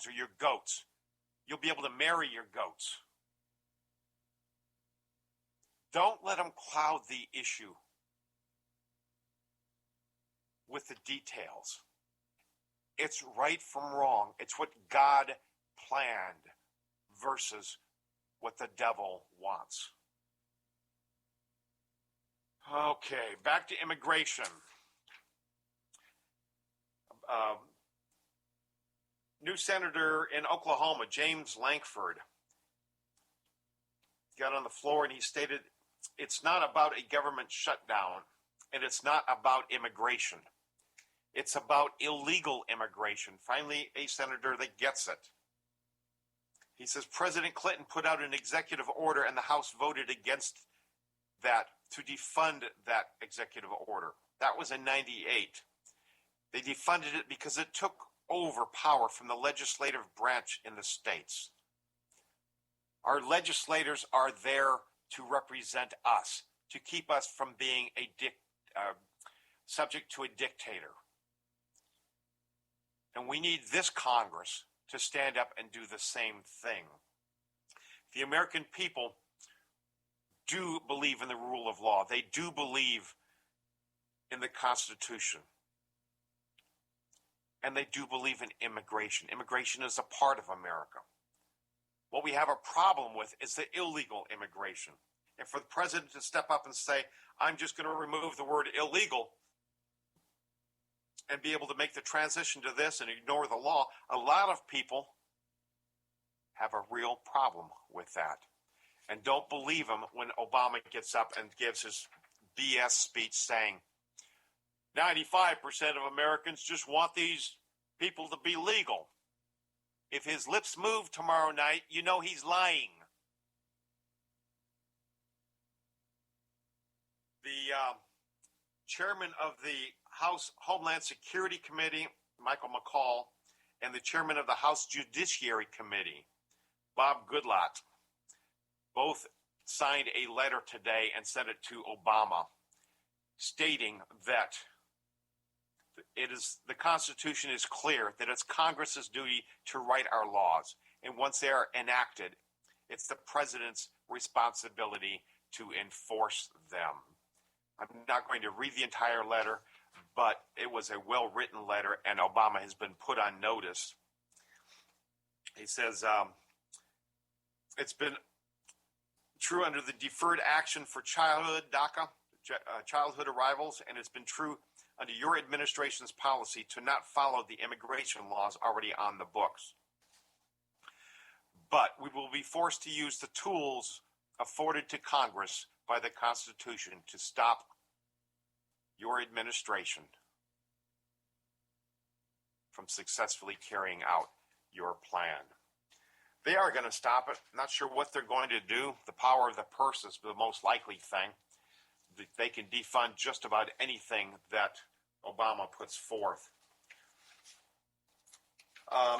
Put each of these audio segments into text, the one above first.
or your goats. You'll be able to marry your goats. Don't let them cloud the issue with the details. It's right from wrong. It's what God planned versus what the devil wants. Okay, back to immigration. New senator in Oklahoma, James Lankford, got on the floor and he stated, it's not about a government shutdown and it's not about immigration. It's about illegal immigration. Finally, a senator that gets it. He says President Clinton put out an executive order and the House voted against that to defund that executive order. That was in 98. They defunded it because it took over power from the legislative branch in the states. Our legislators are there to represent us, to keep us from being subject to a dictator. And we need this Congress to stand up and do the same thing. The American people do believe in the rule of law. They do believe in the Constitution. And they do believe in immigration. Immigration is a part of America. What we have a problem with is the illegal immigration. And for the president to step up and say, I'm just going to remove the word illegal and be able to make the transition to this and ignore the law, a lot of people have a real problem with that. And don't believe him when Obama gets up and gives his BS speech saying 95% of Americans just want these people to be legal. If his lips move tomorrow night, you know he's lying. The chairman of the House Homeland Security Committee, Michael McCall, and the chairman of the House Judiciary Committee, Bob Goodlatte, both signed a letter today and sent it to Obama, stating that the Constitution is clear that it's Congress's duty to write our laws, and once they are enacted, it's the president's responsibility to enforce them. I'm not going to read the entire letter, but it was a well-written letter, and Obama has been put on notice. He says, it's been true under the Deferred Action for Childhood, DACA, childhood arrivals, and it's been true under your administration's policy to not follow the immigration laws already on the books. But we will be forced to use the tools afforded to Congress by the Constitution to stop your administration from successfully carrying out your plan. They are going to stop it. Not sure what they're going to do. The power of the purse is the most likely thing. They can defund just about anything that Obama puts forth.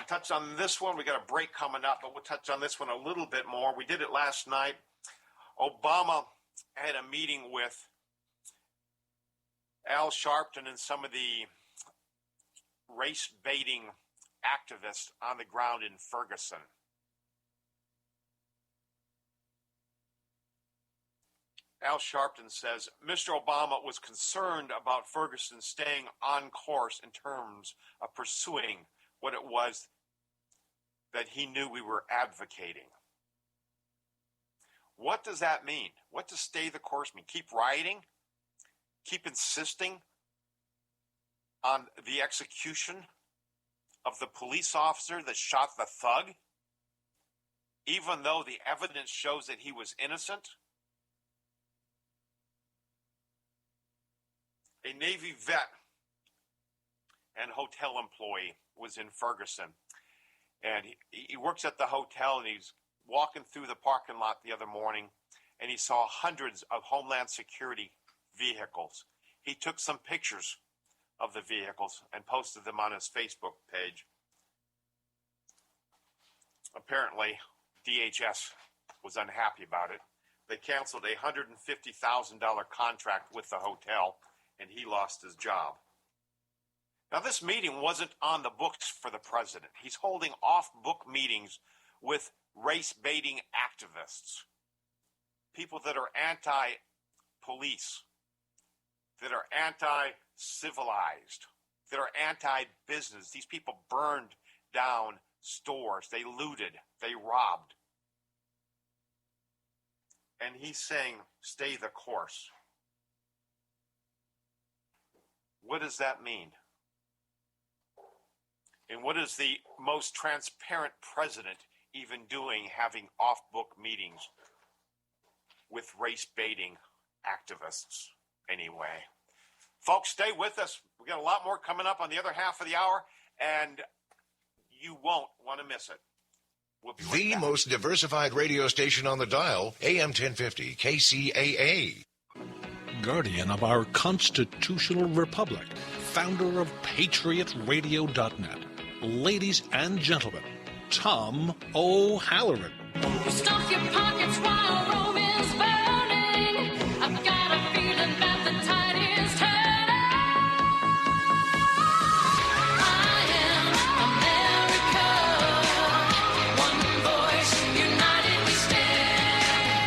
Touch on this one. We got a break coming up, but we'll touch on this one a little bit more. We did it last night. Obama had a meeting with Al Sharpton and some of the race-baiting activists on the ground in Ferguson. Al Sharpton says, Mr. Obama was concerned about Ferguson staying on course in terms of pursuing what it was that he knew we were advocating. What does that mean? What does stay the course mean? Keep rioting? Keep insisting on the execution of the police officer that shot the thug, even though the evidence shows that he was innocent? A Navy vet and hotel employee was in Ferguson, and he works at the hotel, and he's walking through the parking lot the other morning, and he saw hundreds of Homeland Security vehicles. He took some pictures of the vehicles and posted them on his Facebook page. Apparently, DHS was unhappy about it. They canceled a $150,000 contract with the hotel, and he lost his job. Now, this meeting wasn't on the books for the president. He's holding off-book meetings with race-baiting activists, people that are anti-police, that are anti-civilized, that are anti-business. These people burned down stores. They looted. They robbed. And he's saying, stay the course. What does that mean? And what is the most transparent president even doing, having off-book meetings with race-baiting activists anyway? Folks, stay with us. We got a lot more coming up on the other half of the hour, and you won't want to miss it. We'll be right back. Most diversified radio station on the dial, AM 1050 KCAA. Guardian of our constitutional republic, founder of Patriot-Radio.net. Ladies and gentlemen, Tom O'Halloran. Stuff your pockets while Rome is burning. I've got a feeling that the tide is turning. I am America. One voice, united we stand.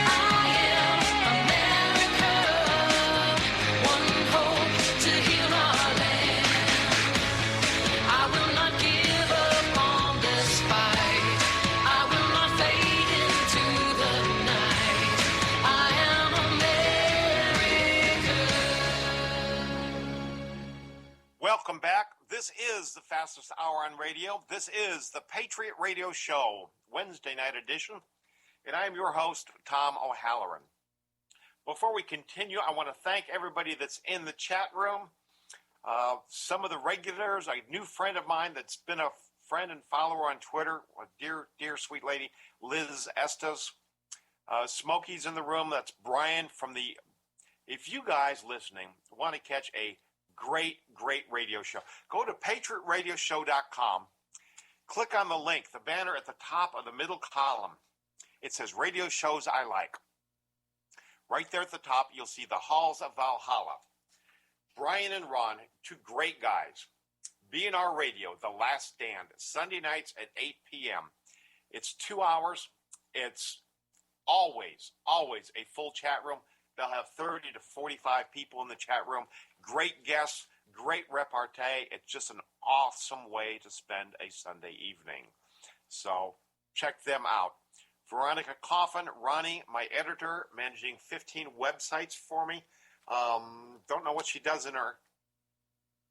I am America. One hope to heal our land. I will not give up on this fight. I will not fade into the night. I am America. Welcome back. This is the fastest hour on radio. This is the Patriot Radio Show, Wednesday night edition. And I am your host, Tom O'Halloran. Before we continue, I want to thank everybody that's in the chat room. Some of the regulars, a new friend of mine that's been a friend and follower on Twitter, a dear sweet lady, Liz Estes. Smokey's in the room. That's Brian from the... If you guys listening want to catch a great radio show, go to Patriot-Radio-Show.com. Click on the link, the banner at the top of the middle column. It says Radio Shows I Like. Right there at the top, you'll see the Halls of Valhalla. Brian and Ron, two great guys. BNR Radio, The Last Stand, Sunday nights at 8 p.m. It's 2 hours. It's always a full chat room. They'll have 30 to 45 people in the chat room. Great guests, great repartee. It's just an awesome way to spend a Sunday evening. So check them out. Veronica Coffin, Ronnie, my editor, managing 15 websites for me. Don't know what she does in her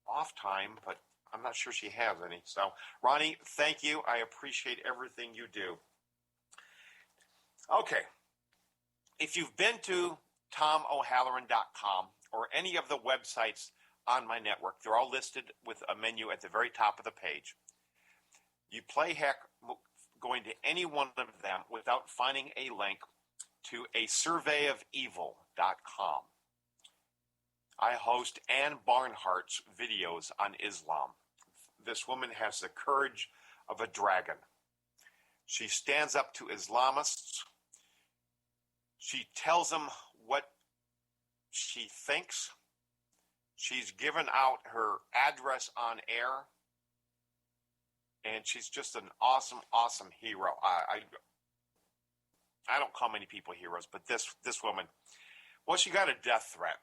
off time, but I'm not sure she has any. So, Ronnie, thank you. I appreciate everything you do. Okay. If you've been to TomO'Halloran.com or any of the websites on my network, they're all listed with a menu at the very top of the page. You play heck going to any one of them without finding a link to a surveyofevil.com. I host Ann Barnhart's videos on Islam. This woman has the courage of a dragon. She stands up to Islamists. She tells them what she thinks. She's given out her address on air. And she's just an awesome hero. I don't call many people heroes, but this woman, well, she got a death threat.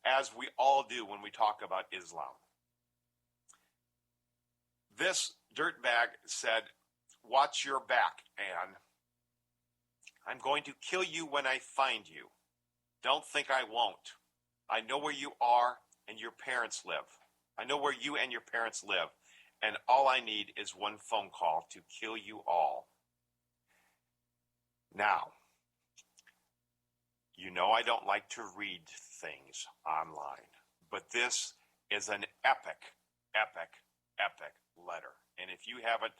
As we all do when we talk about Islam. This dirtbag said, "Watch your back, Anne. I'm going to kill you when I find you. Don't think I won't. I know where you are and your parents live. I know where you and your parents live, and all I need is one phone call to kill you all." Now, you know I don't like to read things online, but this is an epic letter. And if you haven't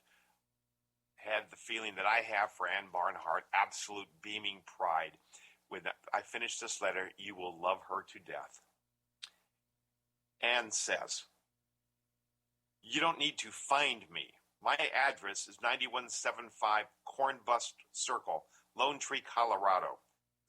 had the feeling that I have for Ann Barnhart, absolute beaming pride, when I finish this letter, you will love her to death. Ann says, "You don't need to find me. My address is 9175 Cornbust Circle, Lone Tree, Colorado.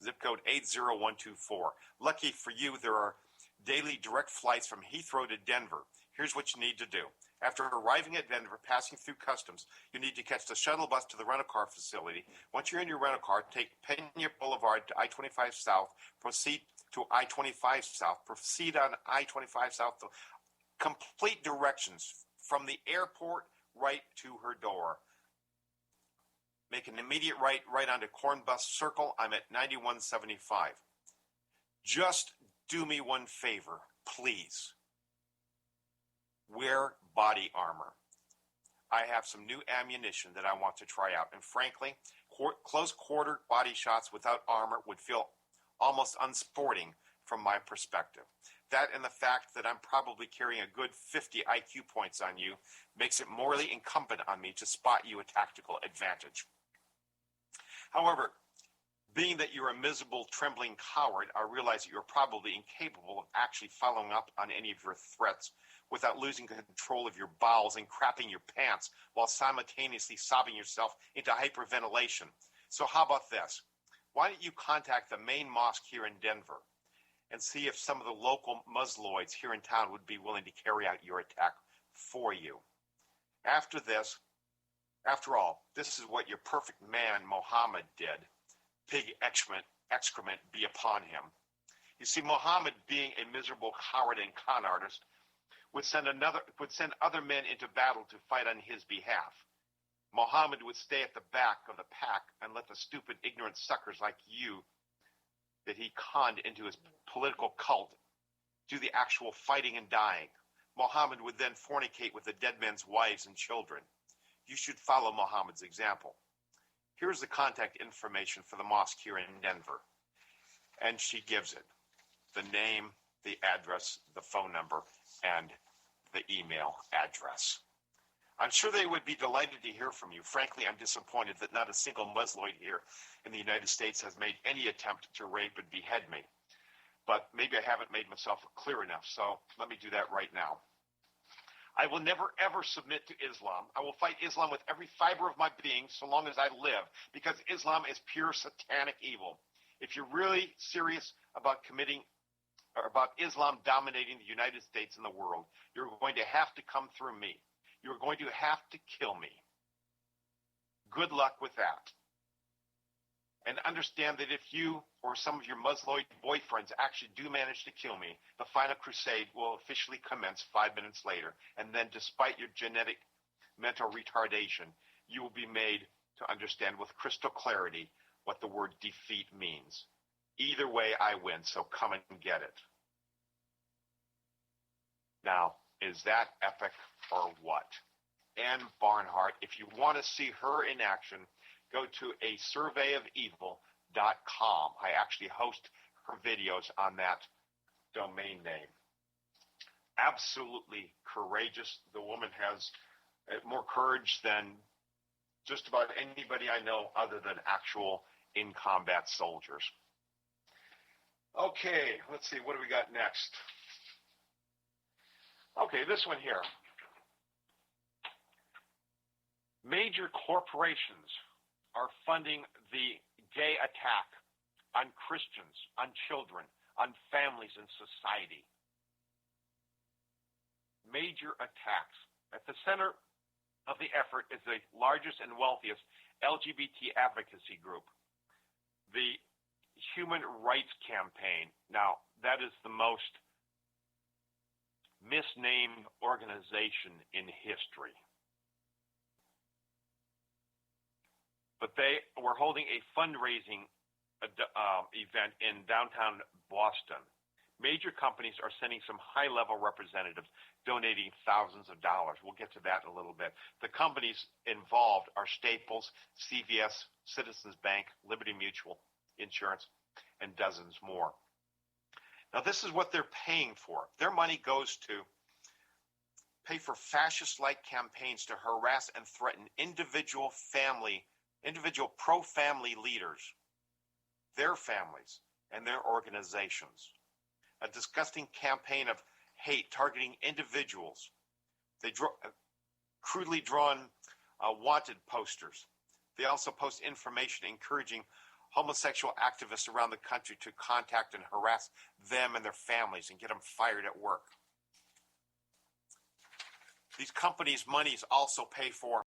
Zip code 80124. Lucky for you, there are daily direct flights from Heathrow to Denver. Here's what you need to do. After arriving at Denver, passing through customs, you need to catch the shuttle bus to the rental car facility. Once you're in your rental car, take Pena Boulevard to I-25 South, proceed to I-25 South, proceed on I-25 South, to complete directions from the airport right to her door. Make an immediate right onto Corn Bus Circle. I'm at 9175. Just do me one favor, please. Wear body armor. I have some new ammunition that I want to try out. And frankly, close quarter body shots without armor would feel almost unsporting from my perspective. That and the fact that I'm probably carrying a good 50 IQ points on you makes it morally incumbent on me to spot you a tactical advantage. However, being that you're a miserable, trembling coward, I realize that you're probably incapable of actually following up on any of your threats without losing control of your bowels and crapping your pants while simultaneously sobbing yourself into hyperventilation. So how about this? Why don't you contact the main mosque here in Denver and see if some of the local Musloids here in town would be willing to carry out your attack for you. After all, this is what your perfect man, Muhammad, did. Pig excrement be upon him. You see, Muhammad, being a miserable coward and con artist, would send other men into battle to fight on his behalf. Muhammad would stay at the back of the pack and let the stupid, ignorant suckers like you that he conned into his political cult do the actual fighting and dying. Muhammad would then fornicate with the dead men's wives and children. You should follow Muhammad's example. Here's the contact information for the mosque here in Denver. And she gives it. The name, the address, the phone number, and the email address. I'm sure they would be delighted to hear from you. Frankly, I'm disappointed that not a single Musloid here in the United States has made any attempt to rape and behead me. But maybe I haven't made myself clear enough, so let me do that right now. I will never, ever submit to Islam. I will fight Islam with every fiber of my being so long as I live, because Islam is pure satanic evil. If you're really serious about Islam dominating the United States and the world, you're going to have to come through me. You're going to have to kill me. Good luck with that. And understand that if you or some of your Musloid boyfriends actually do manage to kill me, the final crusade will officially commence 5 minutes later. And then, despite your genetic mental retardation, you will be made to understand with crystal clarity what the word defeat means. Either way, I win, so come and get it. Now, is that epic or what? Ann Barnhart, if you want to see her in action, go to a surveyofevil.com. I actually host her videos on that domain name. Absolutely courageous. The woman has more courage than just about anybody I know other than actual in-combat soldiers. Okay, let's see. What do we got next? Okay, this one here. Major corporations are funding the gay attack on Christians, on children, on families and society. Major attacks. At the center of the effort is the largest and wealthiest LGBT advocacy group, the Human Rights Campaign. Now, that is the most misnamed organization in history. But they were holding a fundraising event in downtown Boston. Major companies are sending some high-level representatives donating thousands of dollars. We'll get to that in a little bit. The companies involved are Staples, CVS, Citizens Bank, Liberty Mutual Insurance, and dozens more. Now, this is what they're paying for. Their money goes to pay for fascist-like campaigns to harass and threaten individual pro-family leaders, their families, and their organizations. A disgusting campaign of hate targeting individuals. They crudely drawn wanted posters. They also post information encouraging homosexual activists around the country to contact and harass them and their families and get them fired at work. These companies' monies also pay for